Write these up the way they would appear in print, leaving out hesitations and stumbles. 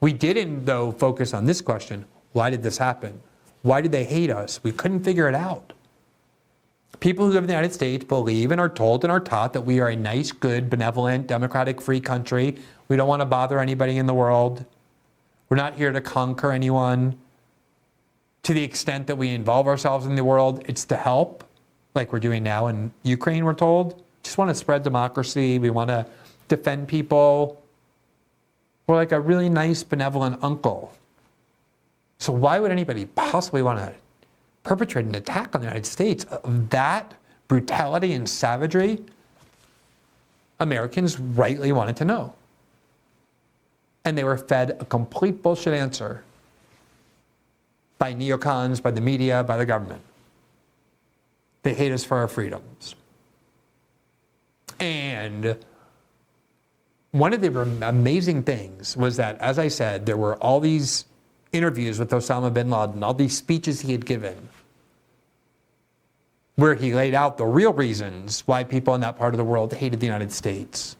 We didn't, though, focus on this question. Why did this happen? Why did they hate us? We couldn't figure it out. People who live in the United States believe and are told and are taught that we are a nice, good, benevolent, democratic, free country. We don't want to bother anybody in the world. We're not here to conquer anyone. To the extent that we involve ourselves in the world, it's to help, like we're doing now in Ukraine, we're told. Just want to spread democracy. We want to defend people. We're like a really nice, benevolent uncle. So why would anybody possibly want to perpetrate an attack on the United States of that brutality and savagery? Americans rightly wanted to know. And they were fed a complete bullshit answer by neocons, by the media, by the government. They hate us for our freedoms. And one of the amazing things was that, as I said, there were all these interviews with Osama bin Laden, all these speeches he had given, where he laid out the real reasons why people in that part of the world hated the United States.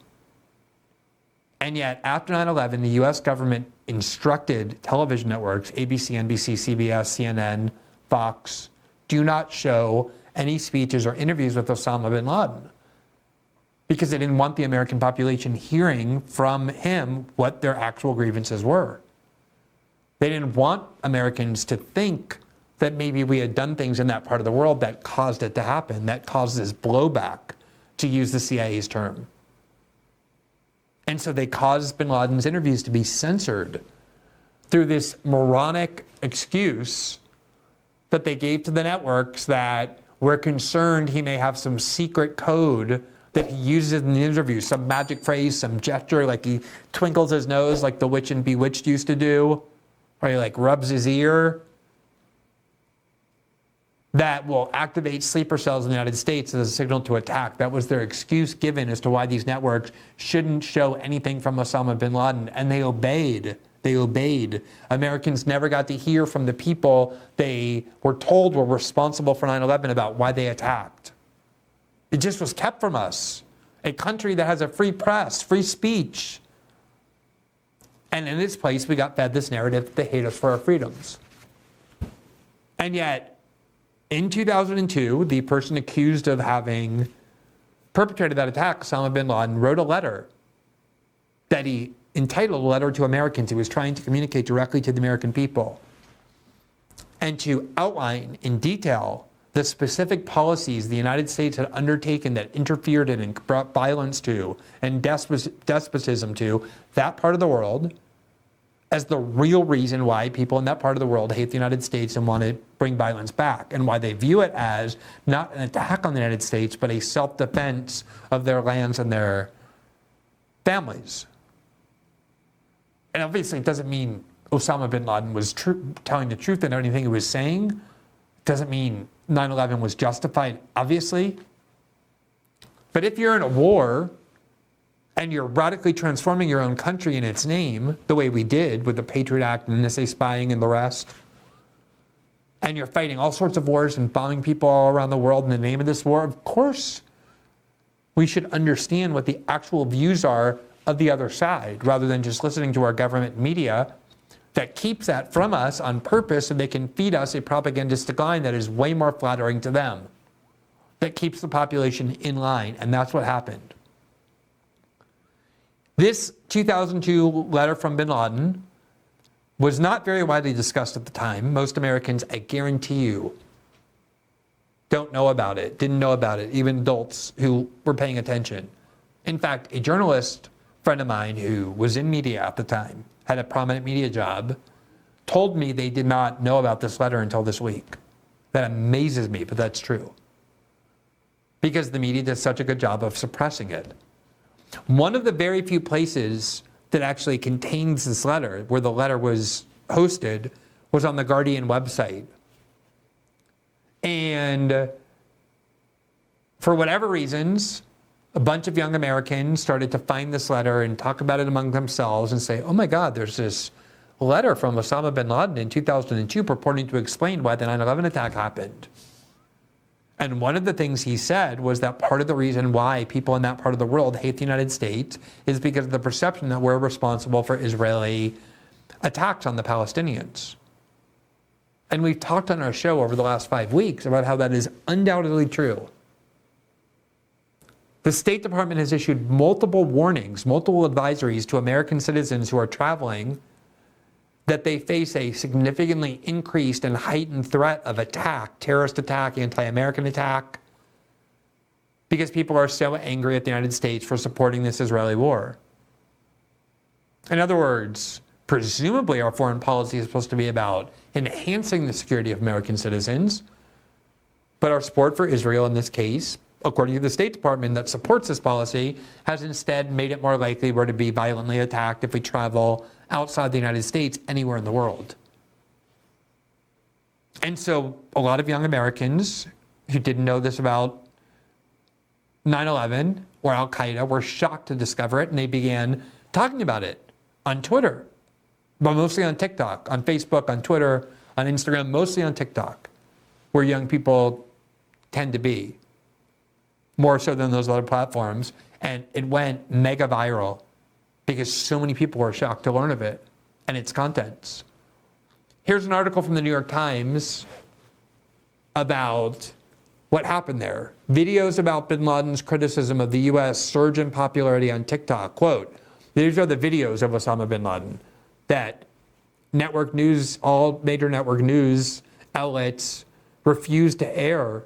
And yet, after 9/11, the US government instructed television networks, ABC, NBC, CBS, CNN, Fox, do not show any speeches or interviews with Osama bin Laden, because they didn't want the American population hearing from him what their actual grievances were. They didn't want Americans to think that maybe we had done things in that part of the world that caused it to happen, that caused this blowback, to use the CIA's term. And so they caused bin Laden's interviews to be censored through this moronic excuse that they gave to the networks that we're concerned he may have some secret code that he uses in the interview, some magic phrase, some gesture, like he twinkles his nose like the witch in Bewitched used to do, or he like rubs his ear, that will activate sleeper cells in the United States as a signal to attack. That was their excuse given as to why these networks shouldn't show anything from Osama bin Laden, and they obeyed. They obeyed. Americans never got to hear from the people they were told were responsible for 9/11 about why they attacked. It just was kept from us. A country that has a free press, free speech. And in this place, we got fed this narrative that they hate us for our freedoms. And yet, in 2002, the person accused of having perpetrated that attack, Osama bin Laden, wrote a letter that he entitled A Letter to Americans. He was trying to communicate directly to the American people and to outline in detail the specific policies the United States had undertaken that interfered in and brought violence to and despotism to that part of the world, as the real reason why people in that part of the world hate the United States and want to bring violence back, and why they view it as not an attack on the United States, but a self-defense of their lands and their families. And obviously it doesn't mean Osama bin Laden was telling the truth in anything he was saying. It doesn't mean 9/11 was justified, obviously. But if you're in a war and you're radically transforming your own country in its name, the way we did with the Patriot Act and NSA spying and the rest, and you're fighting all sorts of wars and bombing people all around the world in the name of this war, of course we should understand what the actual views are of the other side, rather than just listening to our government media that keeps that from us on purpose so they can feed us a propagandistic line that is way more flattering to them, that keeps the population in line. And that's what happened. This 2002 letter from bin Laden was not very widely discussed at the time. Most Americans, I guarantee you, don't know about it, didn't know about it, even adults who were paying attention. In fact, a journalist friend of mine who was in media at the time, had a prominent media job, told me they did not know about this letter until this week. That amazes me, but that's true. Because the media did such a good job of suppressing it. One of the very few places that actually contains this letter, where the letter was hosted, was on the Guardian website. And for whatever reasons, a bunch of young Americans started to find this letter and talk about it among themselves and say, oh my God, there's this letter from Osama bin Laden in 2002 purporting to explain why the 9/11 attack happened. And one of the things he said was that part of the reason why people in that part of the world hate the United States is because of the perception that we're responsible for Israeli attacks on the Palestinians. And we've talked on our show over the last 5 weeks about how that is undoubtedly true. The State Department has issued multiple warnings, multiple advisories to American citizens who are traveling that they face a significantly increased and heightened threat of attack, terrorist attack, anti-American attack, because people are so angry at the United States for supporting this Israeli war. In other words, presumably our foreign policy is supposed to be about enhancing the security of American citizens, but our support for Israel in this case, according to the State Department that supports this policy, has instead made it more likely we're to be violently attacked if we travel outside the United States anywhere in the world. And so a lot of young Americans who didn't know this about 9/11 or Al-Qaeda were shocked to discover it, and they began talking about it on Twitter, but mostly on TikTok, on Facebook, on Twitter, on Instagram, mostly on TikTok, where young people tend to be, more so than those other platforms. And it went mega viral because so many people were shocked to learn of it and its contents. Here's an article from the New York Times about what happened there. Videos about bin Laden's criticism of the U.S. surge in popularity on TikTok. Quote, these are the videos of Osama bin Laden that network news, all major network news outlets refused to air.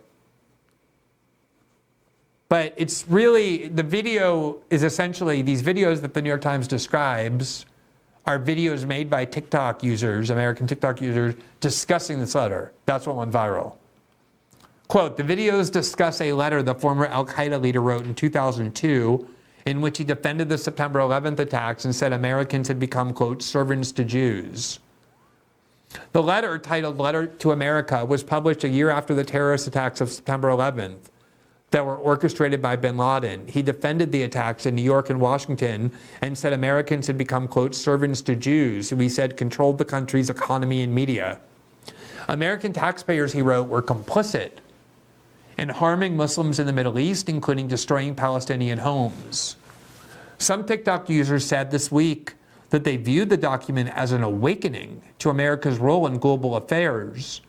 But it's really, the video is essentially, these videos that the New York Times describes are videos made by TikTok users, American TikTok users, discussing this letter. That's what went viral. Quote, the videos discuss a letter the former Al-Qaeda leader wrote in 2002 in which he defended the September 11th attacks and said Americans had become, quote, servants to Jews. The letter, titled Letter to America, was published a year after the terrorist attacks of September 11th that were orchestrated by bin Laden. He defended the attacks in New York and Washington and said Americans had become, quote, servants to Jews, who he said controlled the country's economy and media. American taxpayers, he wrote, were complicit in harming Muslims in the Middle East, including destroying Palestinian homes. Some TikTok users said this week that they viewed the document as an awakening to America's role in global affairs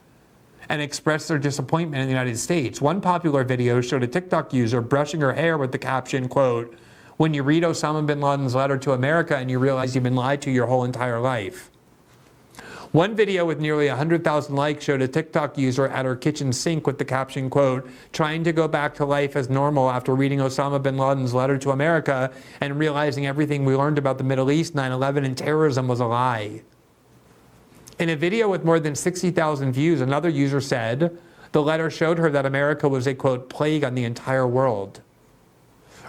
and expressed their disappointment in the United States. One popular video showed a TikTok user brushing her hair with the caption, quote, when you read Osama bin Laden's letter to America and you realize you've been lied to your whole entire life. One video with nearly 100,000 likes showed a TikTok user at her kitchen sink with the caption, quote, trying to go back to life as normal after reading Osama bin Laden's letter to America and realizing everything we learned about the Middle East, 9/11, and terrorism was a lie. In a video with more than 60,000 views, another user said the letter showed her that America was a, quote, plague on the entire world.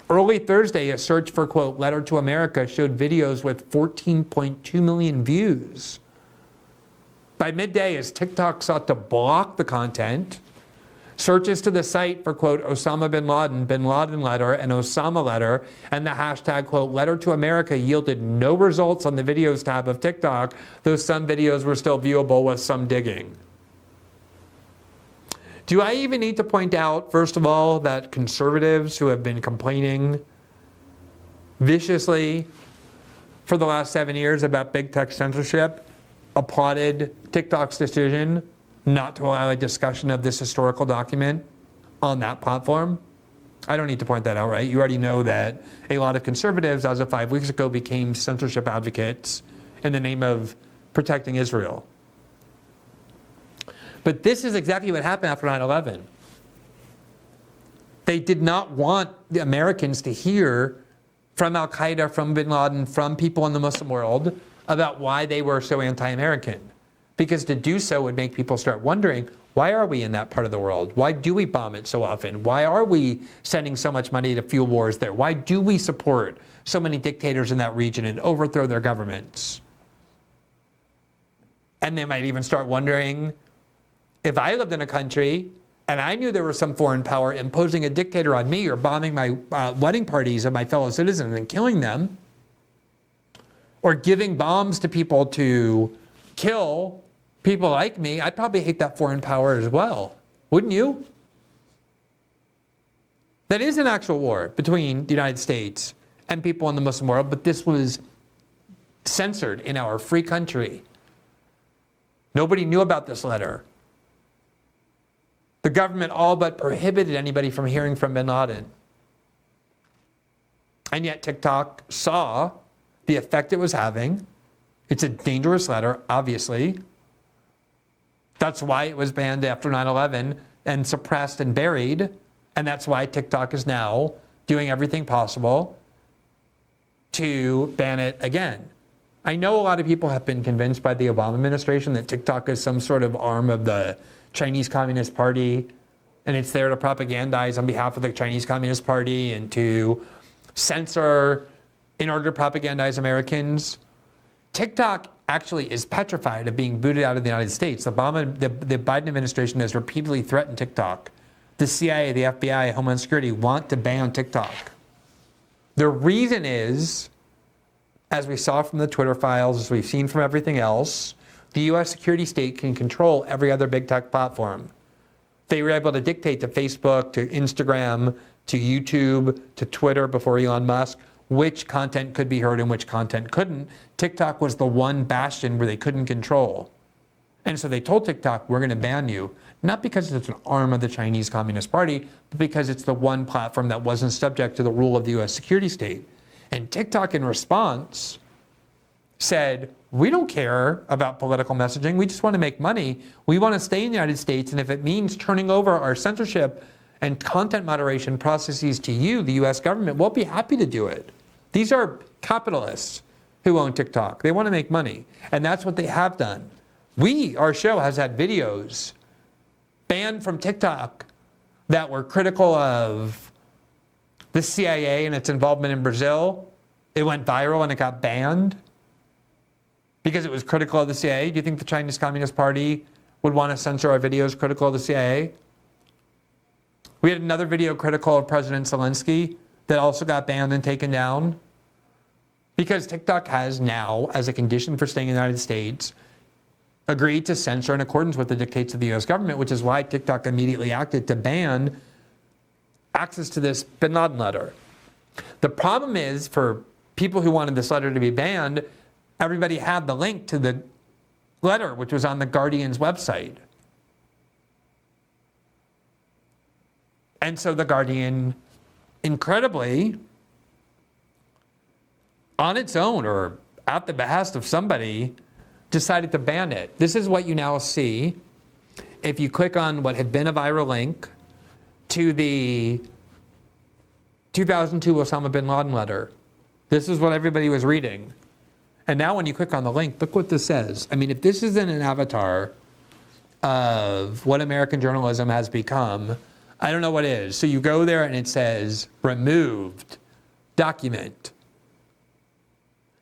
Early Thursday, a search for, quote, letter to America showed videos with 14.2 million views. By midday, as TikTok sought to block the content, searches to the site for, quote, Osama bin Laden letter, and Osama letter, and the hashtag, quote, letter to America yielded no results on the videos tab of TikTok, though some videos were still viewable with some digging. Do I even need to point out, first of all, that conservatives who have been complaining viciously for the last 7 years about big tech censorship applauded TikTok's decision not to allow a discussion of this historical document on that platform? I don't need to point that out, right? You already know that a lot of conservatives, as of 5 weeks ago, became censorship advocates in the name of protecting Israel. But this is exactly what happened after 9/11. They did not want the Americans to hear from Al-Qaeda, from bin Laden, from people in the Muslim world about why they were so anti-American. Because to do so would make people start wondering, why are we in that part of the world? Why do we bomb it so often? Why are we sending so much money to fuel wars there? Why do we support so many dictators in that region and overthrow their governments? And they might even start wondering, if I lived in a country and I knew there was some foreign power imposing a dictator on me or bombing my wedding parties of my fellow citizens and killing them, or giving bombs to people to kill people like me, I'd probably hate that foreign power as well. Wouldn't you? That is an actual war between the United States and people in the Muslim world, but this was censored in our free country. Nobody knew about this letter. The government all but prohibited anybody from hearing from bin Laden. And yet TikTok saw the effect it was having. It's a dangerous letter, obviously. That's why it was banned after 9/11 and suppressed and buried. And that's why TikTok is now doing everything possible to ban it again. I know a lot of people have been convinced by the Obama administration that TikTok is some sort of arm of the Chinese Communist Party, and it's there to propagandize on behalf of the Chinese Communist Party and to censor in order to propagandize Americans. TikTok actually is petrified of being booted out of the United States. The Biden administration has repeatedly threatened TikTok. The CIA, the FBI, Homeland Security want to ban TikTok. The reason is, as we saw from the Twitter files, as we've seen from everything else, the US security state can control every other big tech platform. They were able to dictate to Facebook, to Instagram, to YouTube, to Twitter before Elon Musk, which content could be heard and which content couldn't. TikTok was the one bastion where they couldn't control. And so they told TikTok, we're going to ban you, not because it's an arm of the Chinese Communist Party, but because it's the one platform that wasn't subject to the rule of the US security state. And TikTok, in response, said, we don't care about political messaging. We just want to make money. We want to stay in the United States. And if it means turning over our censorship and content moderation processes to you, the US government, we'll be happy to do it. These are capitalists who own TikTok. They want to make money. And that's what they have done. Our show has had videos banned from TikTok that were critical of the CIA and its involvement in Brazil. It went viral and it got banned because it was critical of the CIA. Do you think the Chinese Communist Party would want to censor our videos critical of the CIA? We had another video critical of President Zelensky that also got banned and taken down because TikTok has now, as a condition for staying in the United States, agreed to censor in accordance with the dictates of the US government, which is why TikTok immediately acted to ban access to this bin Laden letter. The problem is, for people who wanted this letter to be banned, everybody had the link to the letter, which was on the Guardian's website. And so the Guardian, incredibly, on its own or at the behest of somebody, decided to ban it. This is what you now see if you click on what had been a viral link to the 2002 Osama bin Laden letter. This is what everybody was reading. And now when you click on the link, look what this says. I mean, if this isn't an avatar of what American journalism has become, I don't know what is. So you go there and it says, removed document.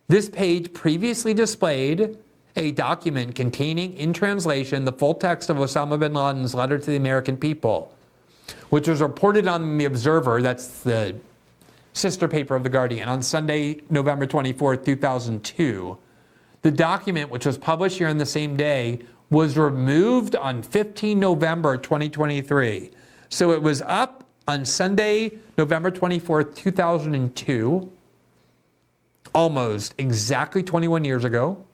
This page previously displayed a document containing, in translation, the full text of Osama bin Laden's letter to the American people, which was reported on The Observer, that's the sister paper of The Guardian, on Sunday, November 24th, 2002. The document, which was published here on the same day, was removed on 15 November 2023. So it was up on Sunday, November 24th, 2002, almost exactly 21 years ago.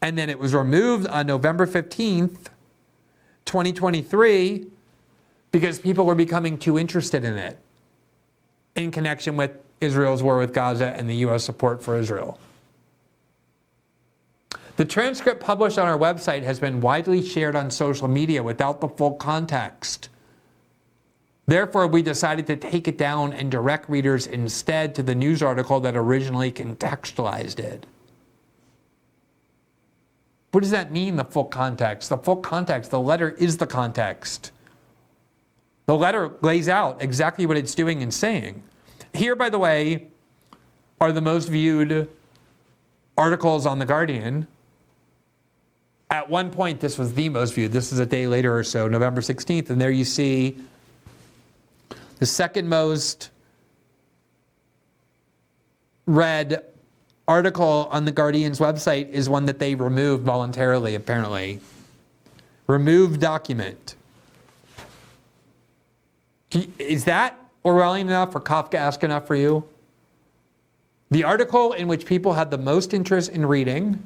And then it was removed on November 15th, 2023, because people were becoming too interested in it in connection with Israel's war with Gaza and the US support for Israel. The transcript published on our website has been widely shared on social media without the full context. Therefore, we decided to take it down and direct readers instead to the news article that originally contextualized it. What does that mean, the full context? The full context, the letter is the context. The letter lays out exactly what it's doing and saying. Here, by the way, are the most viewed articles on The Guardian. At one point, this was the most viewed. This is a day later or so, November 16th, and there you see the second most read article on The Guardian's website is one that they removed voluntarily, apparently. Removed document. Is that Orwellian enough or Kafkaesque enough for you? The article in which people had the most interest in reading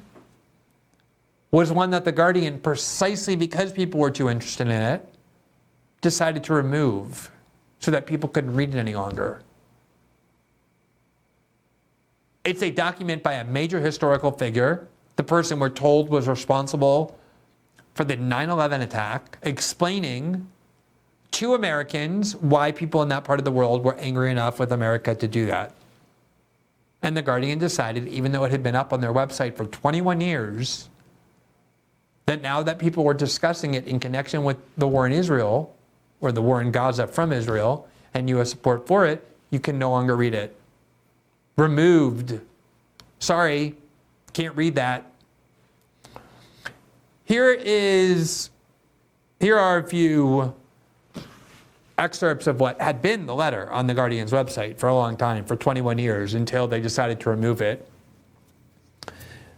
was one that The Guardian, precisely because people were too interested in it, decided to remove so that people couldn't read it any longer. It's a document by a major historical figure, the person we're told was responsible for the 9/11 attack, explaining to Americans why people in that part of the world were angry enough with America to do that. And The Guardian decided, even though it had been up on their website for 21 years, that now that people were discussing it in connection with the war in Israel, or the war in Gaza from Israel, and U.S. support for it, you can no longer read it. Removed. Sorry, can't read that. Here are a few excerpts of what had been the letter on The Guardian's website for a long time, for 21 years, until they decided to remove it.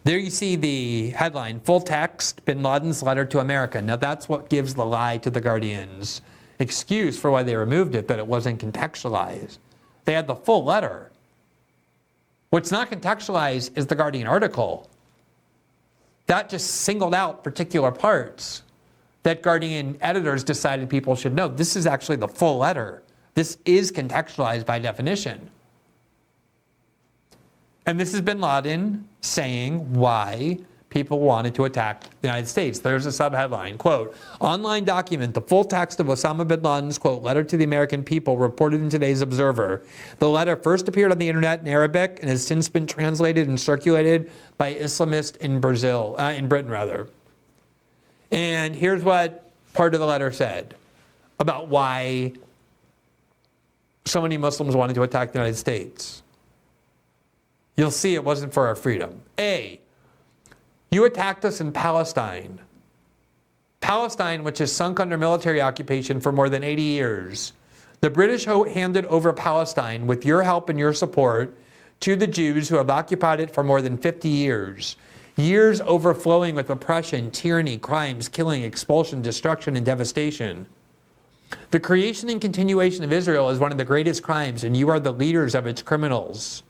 There you see the headline, full text, Bin Laden's letter to America. Now that's what gives the lie to The Guardian's excuse for why they removed it, that it wasn't contextualized. They had the full letter. What's not contextualized is the Guardian article. That just singled out particular parts that Guardian editors decided people should know. This is actually the full letter. This is contextualized by definition. And this is Bin Laden saying why people wanted to attack the United States. There's a subheadline, quote, online document, the full text of Osama bin Laden's, quote, letter to the American people reported in today's Observer. The letter first appeared on the internet in Arabic and has since been translated and circulated by Islamists in Britain. And here's what part of the letter said about why so many Muslims wanted to attack the United States. You'll see it wasn't for our freedom. A, you attacked us in Palestine. Palestine, which has sunk under military occupation for more than 80 years. The British handed over Palestine with your help and your support to the Jews who have occupied it for more than 50 years. Years overflowing with oppression, tyranny, crimes, killing, expulsion, destruction, and devastation. The creation and continuation of Israel is one of the greatest crimes, and you are the leaders of its criminals.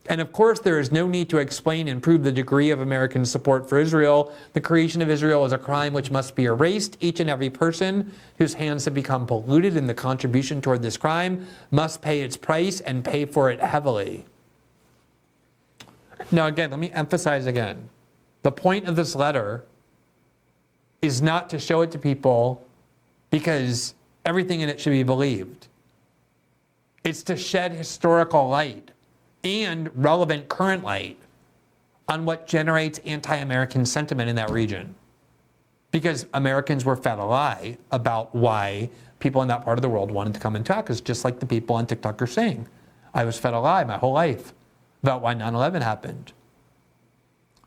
And of course, there is no need to explain and prove the degree of American support for Israel. The creation of Israel is a crime which must be erased. Each and every person whose hands have become polluted in the contribution toward this crime must pay its price and pay for it heavily. Now again, let me emphasize again. The point of this letter is not to show it to people because everything in it should be believed. It's to shed historical light and relevant current light on what generates anti-American sentiment in that region. Because Americans were fed a lie about why people in that part of the world wanted to come and attack us, just like the people on TikTok are saying. I was fed a lie my whole life about why 9/11 happened.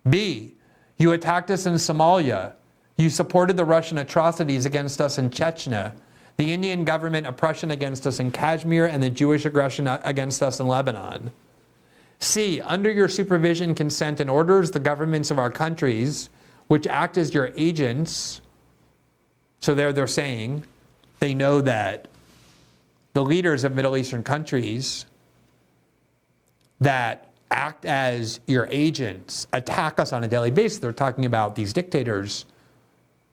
B, you attacked us in Somalia. You supported the Russian atrocities against us in Chechnya, the Indian government oppression against us in Kashmir, and the Jewish aggression against us in Lebanon. C, under your supervision, consent, and orders, the governments of our countries, which act as your agents, so they're saying they know that the leaders of Middle Eastern countries that act as your agents attack us on a daily basis. They're talking about these dictators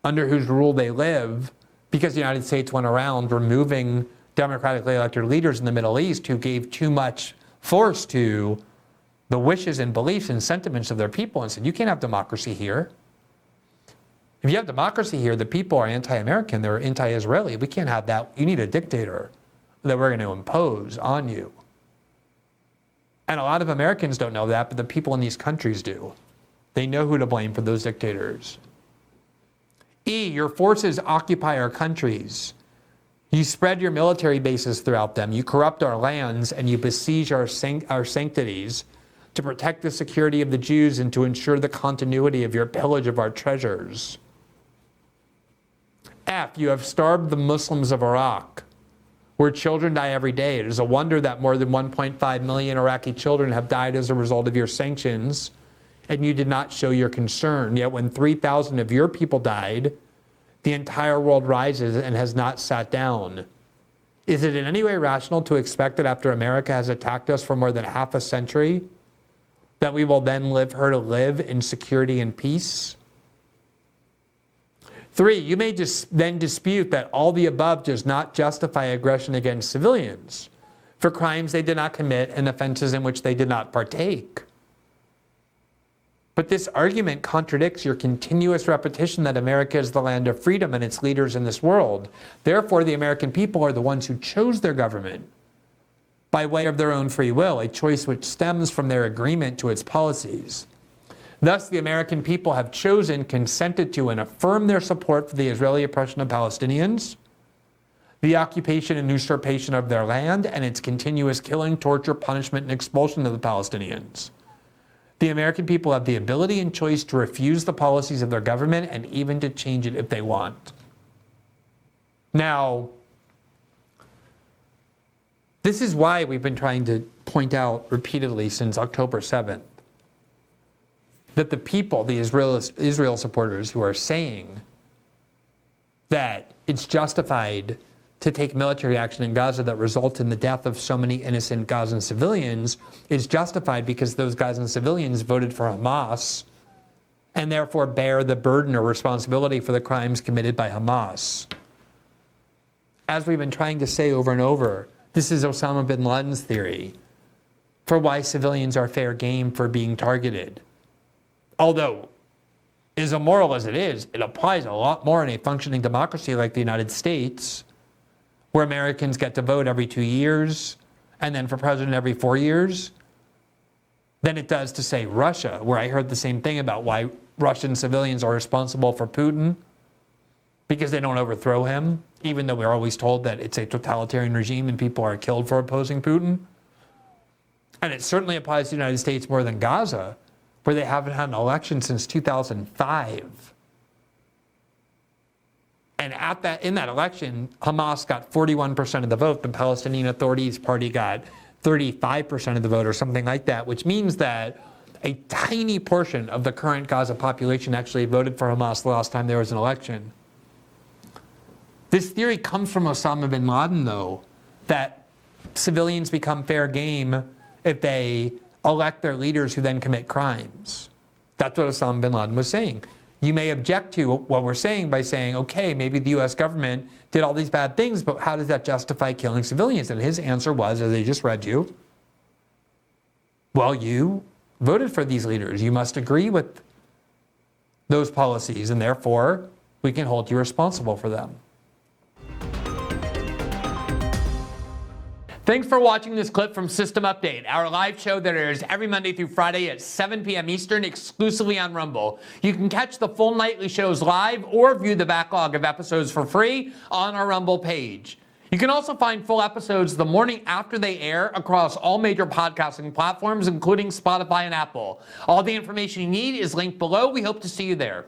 under whose rule they live, because the United States went around removing democratically elected leaders in the Middle East who gave too much force to the wishes and beliefs and sentiments of their people and said, you can't have democracy here. If you have democracy here, the people are anti-American, they're anti-Israeli. We can't have that. You need a dictator that we're going to impose on you. And a lot of Americans don't know that, but the people in these countries do. They know who to blame for those dictators. E, your forces occupy our countries. You spread your military bases throughout them. You corrupt our lands and you besiege our sanctities to protect the security of the Jews and to ensure the continuity of your pillage of our treasures. F, you have starved the Muslims of Iraq, where children die every day. It is a wonder that more than 1.5 million Iraqi children have died as a result of your sanctions, and you did not show your concern. Yet when 3,000 of your people died, the entire world rises and has not sat down. Is it in any way rational to expect that after America has attacked us for more than half a century, that we will then live her to live in security and peace? 3, you may just then dispute that all the above does not justify aggression against civilians for crimes they did not commit and offenses in which they did not partake. But this argument contradicts your continuous repetition that America is the land of freedom and its leaders in this world. Therefore, the American people are the ones who chose their government by way of their own free will, a choice which stems from their agreement to its policies. Thus, the American people have chosen, consented to, and affirmed their support for the Israeli oppression of Palestinians, the occupation and usurpation of their land, and its continuous killing, torture, punishment, and expulsion of the Palestinians. The American people have the ability and choice to refuse the policies of their government and even to change it if they want. Now, this is why we've been trying to point out repeatedly since October 7th that the people, the Israel supporters who are saying that it's justified to take military action in Gaza that results in the death of so many innocent Gazan civilians is justified because those Gazan civilians voted for Hamas and therefore bear the burden or responsibility for the crimes committed by Hamas. As we've been trying to say over and over, this is Osama bin Laden's theory for why civilians are fair game for being targeted. Although, as immoral as it is, it applies a lot more in a functioning democracy like the United States, where Americans get to vote every 2 years and then for president every 4 years, than it does to, say, Russia, where I heard the same thing about why Russian civilians are responsible for Putin because they don't overthrow him, even though we're always told that it's a totalitarian regime and people are killed for opposing Putin. And it certainly applies to the United States more than Gaza, where they haven't had an election since 2005. And in that election, Hamas got 41% of the vote. The Palestinian Authority's party got 35% of the vote or something like that, which means that a tiny portion of the current Gaza population actually voted for Hamas the last time there was an election. This theory comes from Osama bin Laden, though, that civilians become fair game if they elect their leaders who then commit crimes. That's what Osama bin Laden was saying. You may object to what we're saying by saying, okay, maybe the US government did all these bad things, but how does that justify killing civilians? And his answer was, as I just read you, well, you voted for these leaders. You must agree with those policies, and therefore we can hold you responsible for them. Thanks for watching this clip from System Update, our live show that airs every Monday through Friday at 7 p.m. Eastern exclusively on Rumble. You can catch the full nightly shows live or view the backlog of episodes for free on our Rumble page. You can also find full episodes the morning after they air across all major podcasting platforms, including Spotify and Apple. All the information you need is linked below. We hope to see you there.